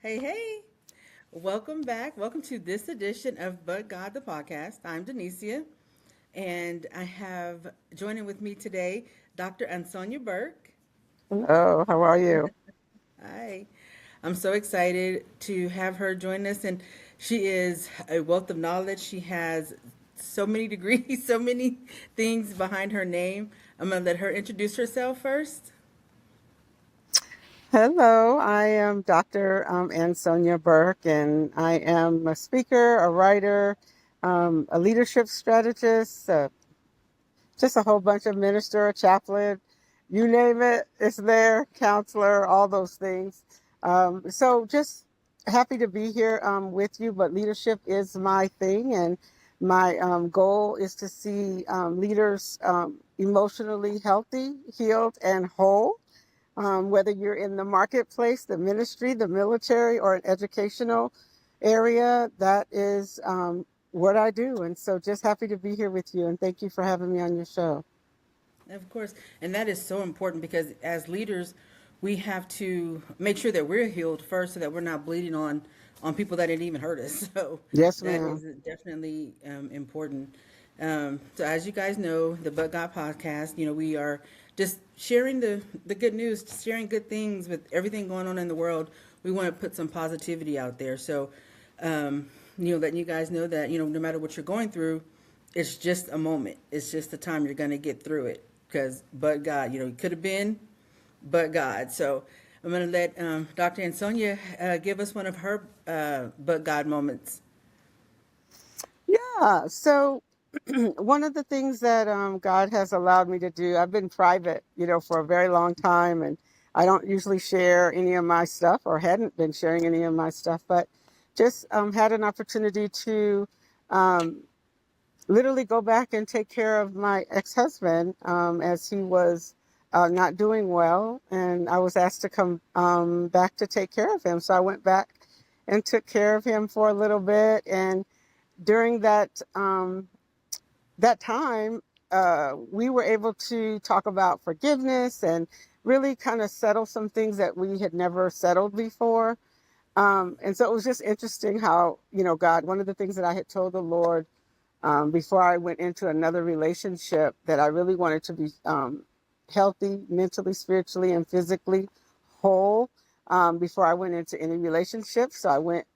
Hey, hey, welcome back. Welcome to this edition of But God the Podcast. I'm Denicia, and I have joining with me today Dr. Ansonia Burke. Hello, how are you? Hi. I'm so excited to have her join us, and she is a wealth of knowledge. She has so many degrees, so many things behind her name. I'm going to let her introduce herself first. Hello, I am Dr. Ansonia Burke, and I am a speaker, a writer, a leadership strategist, just a whole bunch of minister, a chaplain, you name it, it's there, counselor, all those things. So just happy to be here with you, but leadership is my thing, and my goal is to see leaders emotionally healthy, healed, and whole. Whether you're in the marketplace, the ministry, the military, or an educational area, that is what I do. And so just happy to be here with you. And thank you for having me on your show. Of course, and that is so important because as leaders, we have to make sure that we're healed first, so that we're not bleeding on people that didn't even hurt us. So Yes, that is ma'am. definitely important. So as you guys know, the But God podcast, we are just sharing the good news, sharing good things with everything going on in the world. We want to put some positivity out there. So, letting you guys know that no matter what you're going through, it's just a moment. It's just the time you're going to get through it. Because, but God, it could have been, but God. So I'm going to let Dr. Ansonia give us one of her but God moments. Yeah. So one of the things that God has allowed me to do, I've been private, for a very long time, and I don't usually share any of my stuff or hadn't been sharing any of my stuff, but just had an opportunity to um, literally go back and take care of my ex-husband as he was not doing well, and I was asked to come back to take care of him. So I went back and took care of him for a little bit, and during that time, we were able to talk about forgiveness and really kind of settle some things that we had never settled before. And so it was just interesting how, God, one of the things that I had told the Lord before I went into another relationship, that I really wanted to be healthy, mentally, spiritually, and physically whole before I went into any relationship. So I went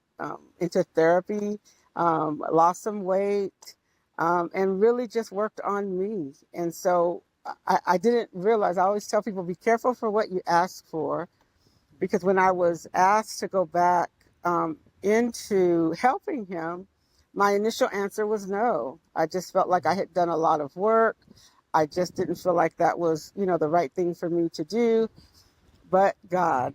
into therapy, lost some weight, and really just worked on me. And so I didn't realize, I always tell people, be careful for what you ask for, because when I was asked to go back into helping him, my initial answer was no. I just felt like I had done a lot of work. I just didn't feel like that was, the right thing for me to do. But God,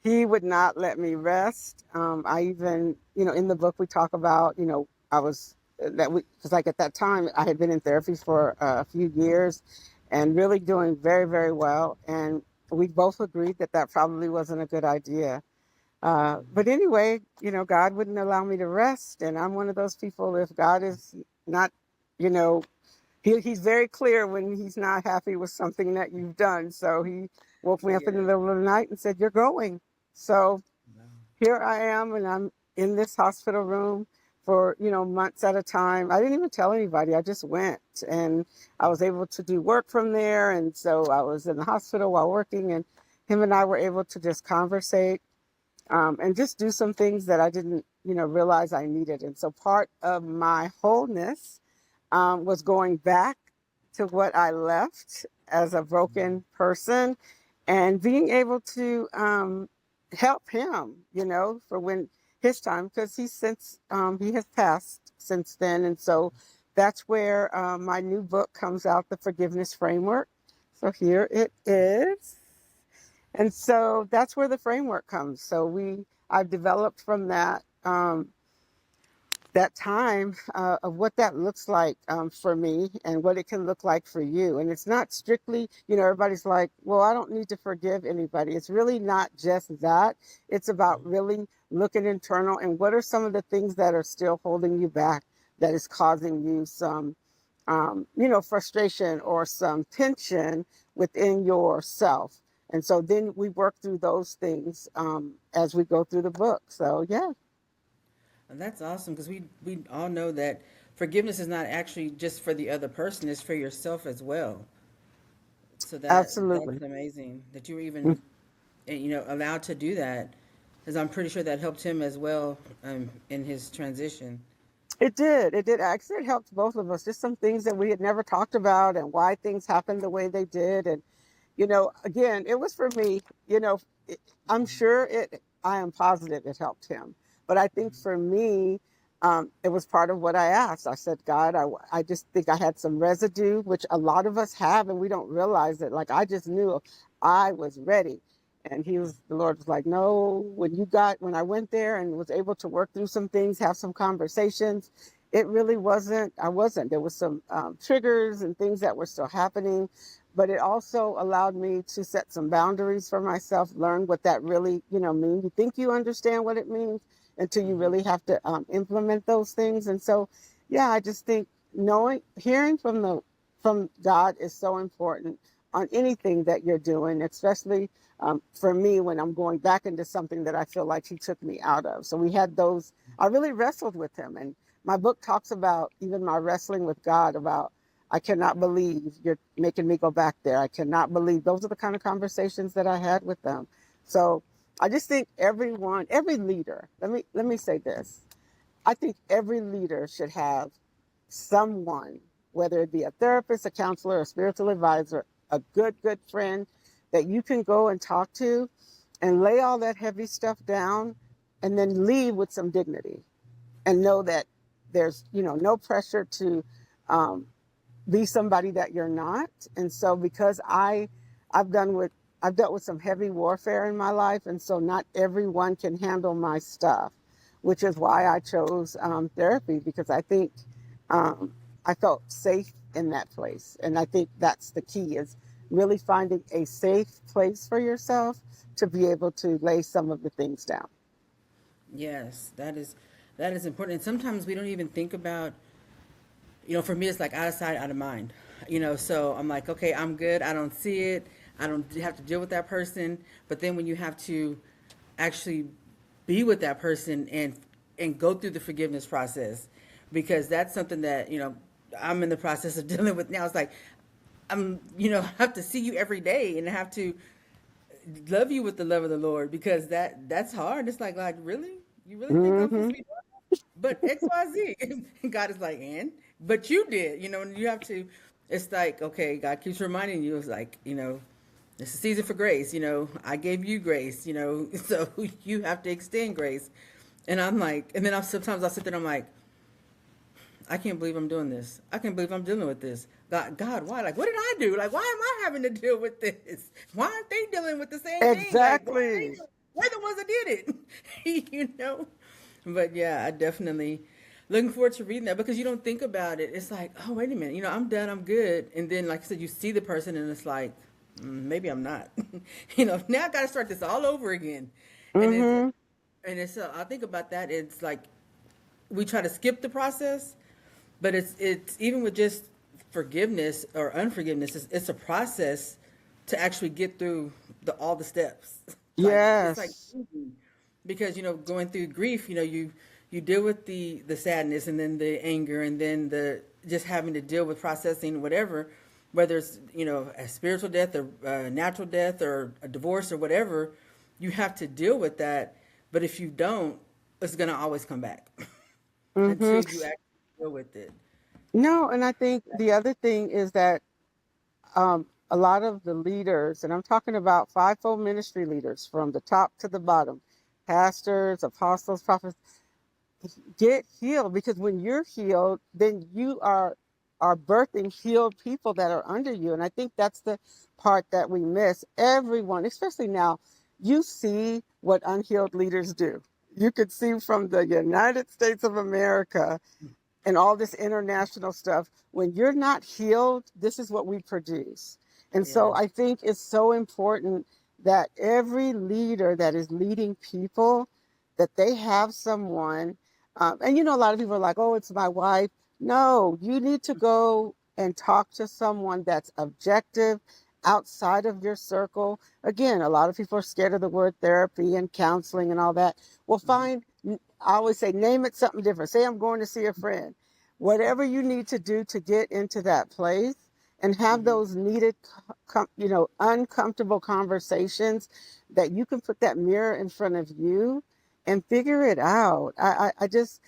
He would not let me rest. I even, in the book we talk about, I was that we because like at that time I had been in therapy for a few years and really doing very, very well. And we both agreed that that probably wasn't a good idea. But anyway, God wouldn't allow me to rest. And I'm one of those people, if God is not, you know, he's very clear when he's not happy with something that you've done. So he woke me up in the Yeah. middle of the night and said, "You're going." So here I am, and I'm in this hospital room for, months at a time. I didn't even tell anybody. I just went, and I was able to do work from there. And so I was in the hospital while working, and him and I were able to just conversate and just do some things that I didn't, realize I needed. And so part of my wholeness was going back to what I left as a broken person and being able to help him, for when his time, because he has passed since then. And so that's where my new book comes out, The Forgiveness Framework. So here it is. And so that's where the framework comes. So I've developed from that time of what that looks like for me and what it can look like for you. And it's not strictly, everybody's like, well, I don't need to forgive anybody. It's really not just that. It's about really looking internal and what are some of the things that are still holding you back, that is causing you some, frustration or some tension within yourself. And so then we work through those things as we go through the book. So yeah, And that's awesome because we all know that forgiveness is not actually just for the other person; it's for yourself as well. So that's absolutely. amazing that you were even allowed to do that, because I'm pretty sure that helped him as well in his transition. It did. It did. Actually, it helped both of us. Just some things that we had never talked about and why things happened the way they did. And, again, it was for me, I'm sure I am positive it helped him. But I think for me, it was part of what I asked. I said, God, I just think I had some residue, which a lot of us have, and we don't realize it. Like, I just knew I was ready. And the Lord was like, no, when I went there and was able to work through some things, have some conversations, it really I wasn't. There was some triggers and things that were still happening, but it also allowed me to set some boundaries for myself, learn what that really, means. You think you understand what it means until you Hmm. really have to implement those things. And so, yeah, I just think hearing from God is so important on anything that you're doing, especially for me when I'm going back into something that I feel like he took me out of. So we had those, I really wrestled with him. And my book talks about even my wrestling with God about, I cannot believe you're making me go back there. I cannot believe those are the kind of conversations that I had with them. So I just think every leader, let me say this. I think every leader should have someone, whether it be a therapist, a counselor, a spiritual advisor, a good friend that you can go and talk to and lay all that heavy stuff down and then leave with some dignity and know that there's, no pressure to um, be somebody that you're not. And so because I've done with I've dealt with some heavy warfare in my life, and so not everyone can handle my stuff, which is why I chose therapy because I think um, I felt safe in that place, and I think that's the key is really finding a safe place for yourself to be able to lay some of the things down. Yes, that is important. And sometimes we don't even think about, for me, it's like out of sight, out of mind. So I'm like, okay, I'm good. I don't see it. I don't have to deal with that person. But then when you have to actually be with that person and go through the forgiveness process, because that's something that I'm in the process of dealing with now. It's like have to see you every day and have to love you with the love of the Lord, because that's hard. It's like really, you really think I'm supposed Hmm. to be doing that? But XYZ. And God is like, but you did, and you have to. It's like, okay, God keeps reminding you. It's like, it's a season for grace. I gave you grace. So you have to extend grace. And I'm like, and then sometimes I'll sit there and I'm like, I can't believe I'm doing this. I can't believe I'm dealing with this. God, why? Like, what did I do? Like, why am I having to deal with this? Why aren't they dealing with the same thing? Like, why are they? Exactly. We're the ones that did it, But yeah, I definitely looking forward to reading that, because you don't think about it. It's like, oh, wait a minute, I'm done, I'm good, and then, like I said, you see the person, and it's like, maybe I'm not. Now I got to start this all over again, and it's Hmm. and it's. I think about that. It's like we try to skip the process, but it's even with just forgiveness or unforgiveness, it's a process to actually get through all the steps. Like it's like, Yes. because going through grief, you deal with the sadness, and then the anger, and then the just having to deal with processing whatever, whether it's a spiritual death or natural death or a divorce or whatever. You have to deal with that, but if you don't, it's gonna always come back Hmm. until you actually deal with it. No, and I think the other thing is that a lot of the leaders, and I'm talking about fivefold ministry leaders from the top to the bottom, pastors, apostles, prophets, get healed because when you're healed, then you are birthing healed people that are under you. And I think that's the part that we miss. Everyone, especially now, you see what unhealed leaders do. You could see from the United States of America and all this international stuff. When you're not healed, this is what we produce. And so Yes. I think it's so important that every leader that is leading people, that they have someone, and a lot of people are like, oh, it's my wife. No, you need to go and talk to someone that's objective outside of your circle. Again, a lot of people are scared of the word therapy and counseling and all that. Well, I always say, name it something different. Say, I'm going to see a friend. Whatever you need to do to get into that place and have Mm-hmm. those needed, uncomfortable conversations that you can put that mirror in front of you and figure it out. I just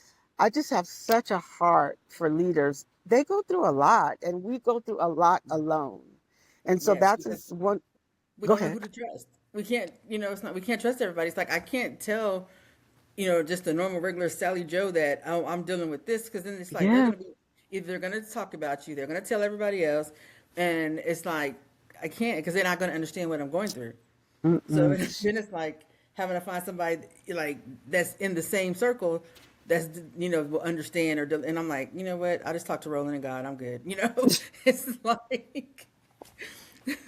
have such a heart for leaders. They go through a lot, and we go through a lot alone. And so Yes, that's because just one. we Go don't know ahead. who to trust. We can't, it's not, we can't trust everybody. It's like, I can't tell, just a normal, regular Sally Joe that, oh, I'm dealing with this. Because then it's like, Yeah. either they're going to talk about you, they're going to tell everybody else. And it's like, I can't, because they're not going to understand what I'm going through. So Mm-mm. then it's like having to find somebody like that's in the same circle that's will understand and I'm like, you know what? I just talked to Roland and God. I'm good. It's like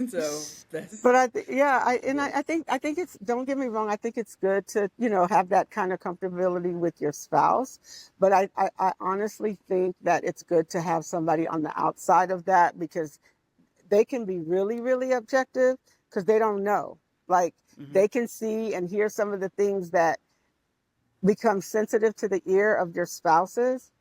so that's But yeah, I think it's, don't get me wrong, I think it's good to, have that kind of comfortability with your spouse. But I honestly think that it's good to have somebody on the outside of that, because they can be really, really objective because they don't know. Like, hmm they can see and hear some of the things that become sensitive to the ear of your spouses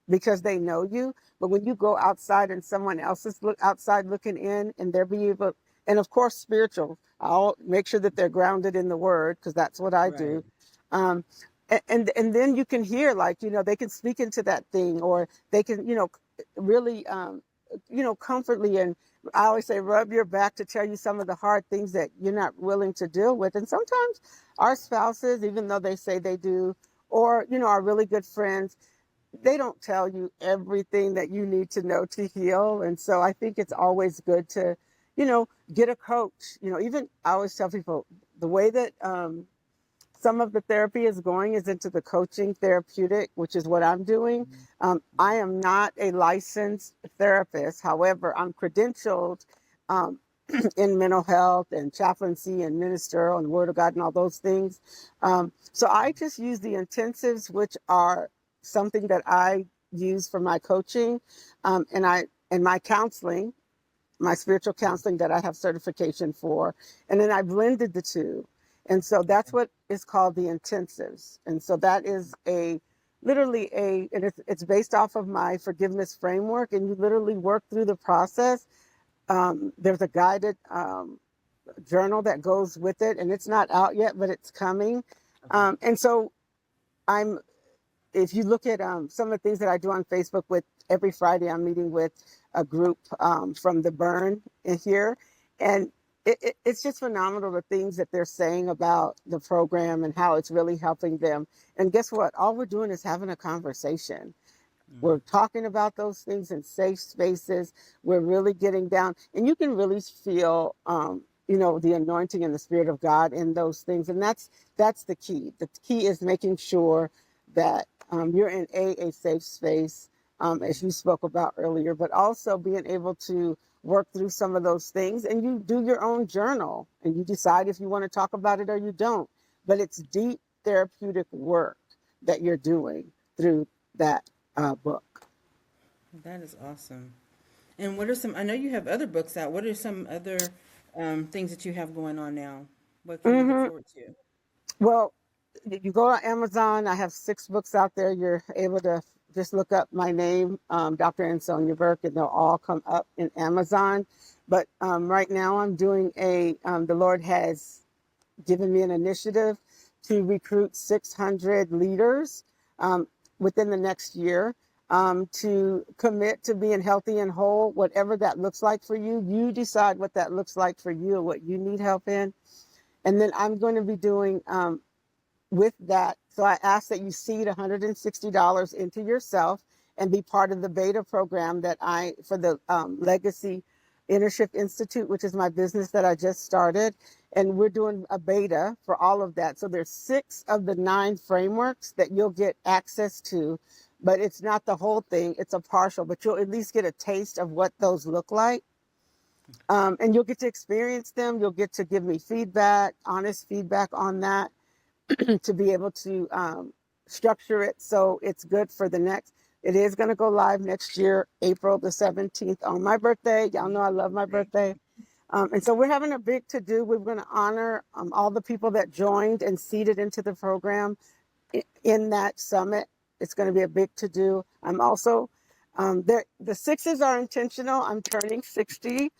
because they know you. But when you go outside and someone else is outside looking in, and they're be able, and of course, spiritual, I'll make sure that they're grounded in the word, because that's what I right, do. Um, and then you can hear, like, they can speak into that thing, or they can, really, comfortably. And I always say, rub your back to tell you some of the hard things that you're not willing to deal with. And sometimes our spouses, even though they say they do, or, are really good friends, they don't tell you everything that you need to know to heal. And so I think it's always good to, get a coach. Even I always tell people, the way that some of the therapy is going is into the coaching therapeutic, which is what I'm doing. I am not a licensed therapist. However, I'm credentialed um, in mental health and chaplaincy and ministerial and word of God and all those things. So I just use the intensives, which are something that I use for my coaching, and my counseling, my spiritual counseling that I have certification for. And then I blended the two. And so that's what is called the intensives. And so that is and it's based off of my forgiveness framework. And you literally work through the process. There's a guided journal that goes with it, and it's not out yet, but it's coming. okay, And so I'm if you look at some of the things that I do on Facebook, with every Friday, I'm meeting with a group from the Burn in here. And it's just phenomenal, the things that they're saying about the program and how it's really helping them. And guess what? All we're doing is having a conversation. We're talking about those things in safe spaces. We're really getting down, and you can really feel, the anointing and the Spirit of God in those things. And that's the key. The key is making sure that you're in a safe space, as you spoke about earlier, but also being able to work through some of those things. And you do your own journal, and you decide if you want to talk about it or you don't. But it's deep therapeutic work that you're doing through that book. that is awesome. And what are some? I know you have other books out. What are some other things that you have going on now? What can we look hmm forward to? Well, you go on Amazon. I have 6 books out there. You're able to just look up my name, Dr. Ansonia Burke, and they'll all come up in Amazon. But right now, I'm doing the Lord has given me an initiative to recruit 600 leaders um, within the next year, to commit to being healthy and whole, whatever that looks like for you. You decide what that looks like for you and what you need help in. And then I'm going to be doing with that. So I ask that you seed $160 into yourself and be part of the beta program for the Legacy Internship Institute, which is my business that I just started. And we're doing a beta for all of that. So there's 6 of the 9 frameworks that you'll get access to, but it's not the whole thing. It's a partial, but you'll at least get a taste of what those look like. And you'll get to experience them. You'll get to give me feedback, honest feedback on that, to be able to structure it so it's good for the next. It is going to go live next year, April the 17th, on my birthday. Y'all know I love my birthday. And so we're having a big to do. We're going to honor all the people that joined and seeded into the program in that summit. It's going to be a big to do. I'm also there. The sixes are intentional. I'm turning 60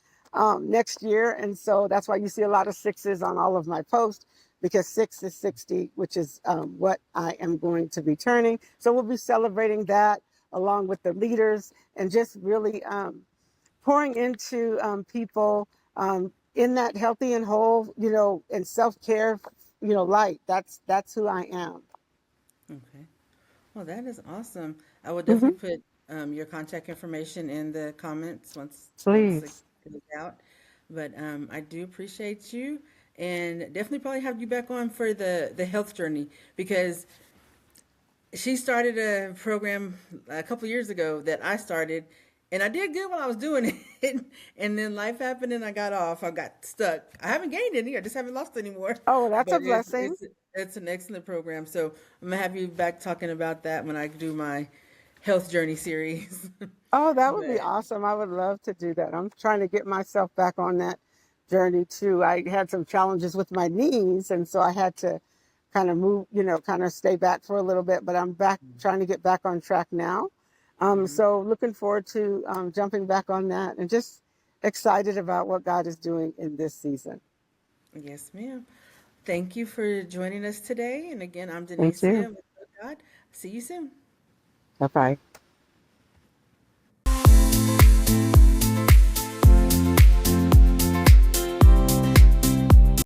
next year, and so that's why you see a lot of sixes on all of my posts, because 6 is 60, which is what I am going to be turning. So we'll be celebrating that along with the leaders, and just really pouring into people in that healthy and whole, and self-care, light. That's who I am. Okay. Well, that is awesome. I will Hmm. definitely put your contact information in the comments once it Please. goes out. But I do appreciate you, and definitely probably have you back on for the health journey, because she started a program a couple years ago that I started, and I did good while I was doing it, and then life happened and I got off. I got stuck. I haven't gained any. I just haven't lost any more. Oh, that's But a blessing. it's an excellent program. So I'm gonna have you back talking about that when I do my health journey series. Oh, that would be But awesome. I would love to do that. I'm trying to get myself back on that journey too. I had some challenges with my knees, and so I had to kind of move, kind of stay back for a little bit, but I'm back trying to get back on track now. mhm. So looking forward to jumping back on that, and just excited about what God is doing in this season. Yes, ma'am. Thank you for joining us today. And again, I'm Thank Denise you. with God. See you soon. Bye bye.